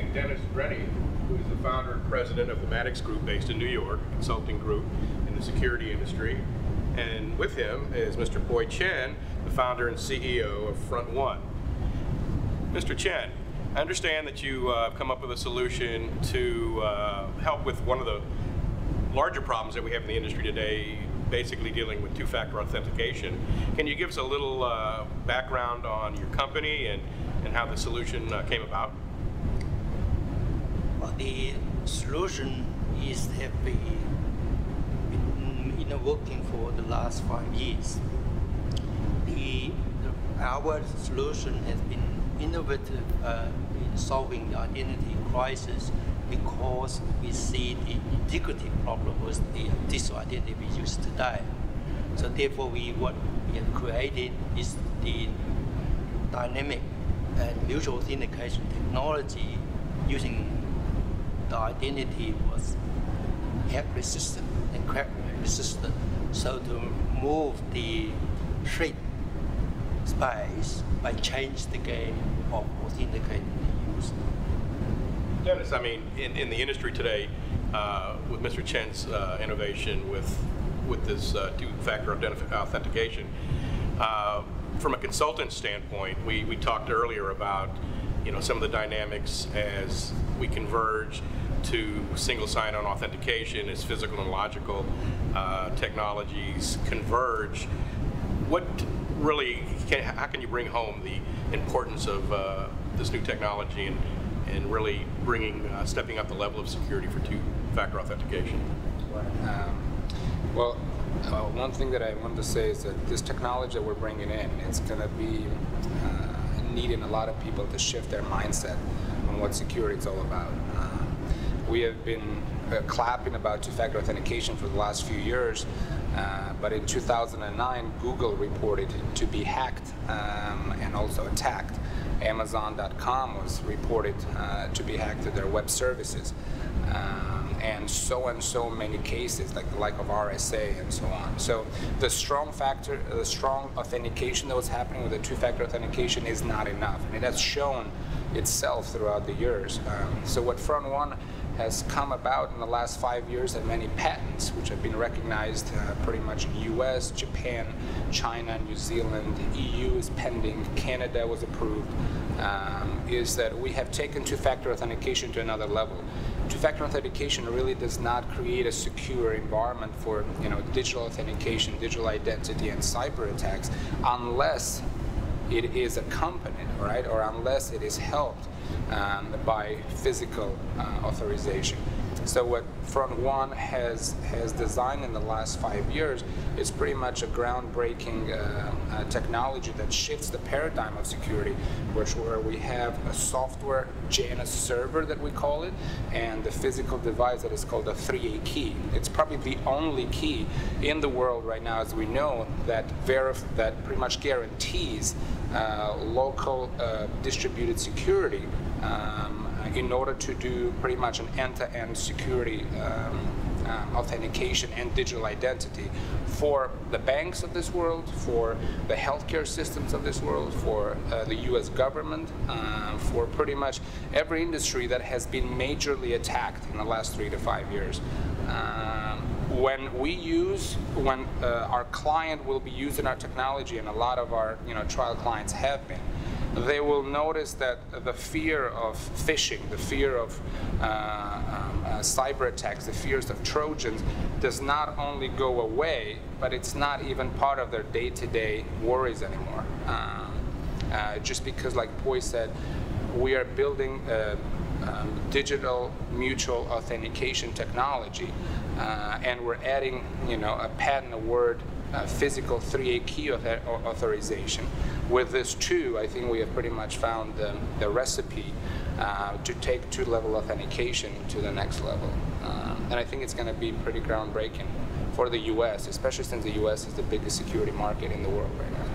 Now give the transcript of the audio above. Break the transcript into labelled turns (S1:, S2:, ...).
S1: introducing Denis Dreni, who is the founder and president of the Maddox Group based in New York, a consulting group in the security industry. And with him is Mr. Chen, the founder and CEO of Front One. Mr. Chen, I understand that you have come up with a solution to help with one of the larger problems that we have in the industry today, basically dealing with two-factor authentication. Can you give us a little background on your company and how the solution came about?
S2: Well, the solution is have been working for the last 5 years. Our solution has been innovative in solving the identity crisis because we see the integrity problem with the digital identity we use today. So therefore, what we have created is the dynamic and mutual authentication technology using the identity was hack resistant and crack resistant. So to move the threat space by change the game of authenticating the user.
S1: Denis, I mean, in the industry today, with Mr. Chen's innovation with this two-factor authentication, from a consultant standpoint, we talked earlier about some of the dynamics as we converge to single sign-on authentication as physical and logical technologies converge. What really, how can you bring home the importance of this new technology and really stepping up the level of security for two-factor authentication?
S3: Well, one thing that I want to say is that this technology that we're bringing in, it's going to be needing a lot of people to shift their mindset on what security is all about. We have been clapping about two-factor authentication for the last few years, but in 2009, Google reported to be hacked and also attacked. Amazon.com was reported to be hacked to their web services, and so many cases like the like of RSA and so on. So the strong authentication that was happening with the two-factor authentication is not enough, and it has shown itself throughout the years. So what Front One has come about in the last 5 years, and many patents which have been recognized pretty much in US, Japan, China, New Zealand, EU is pending, Canada was approved, is that we have taken two-factor authentication to another level. Two-factor authentication really does not create a secure environment for digital authentication, digital identity, and cyber attacks unless it is accompanied, right, or unless it is helped by physical authorization. So what Front One has designed in the last 5 years is pretty much a groundbreaking technology that shifts the paradigm of security, where we have a software Janus server that we call it, and the physical device that is called a 3A key. It's probably the only key in the world right now, as we know, that pretty much guarantees local distributed security in order to do pretty much an end-to-end security authentication and digital identity for the banks of this world, for the healthcare systems of this world, for the US government, for pretty much every industry that has been majorly attacked in the last 3 to 5 years. When our client will be using our technology, and a lot of our trial clients have been, they will notice that the fear of phishing, the fear of cyber attacks, the fears of Trojans does not only go away, but it's not even part of their day-to-day worries anymore. Just because, like Poi said, we are building digital mutual authentication technology, and we're adding a patent award physical 3A key authorization. With this too, I think we have pretty much found the recipe to take two-level authentication to the next level. And I think it's going to be pretty groundbreaking for the US, especially since the US is the biggest security market in the world right now.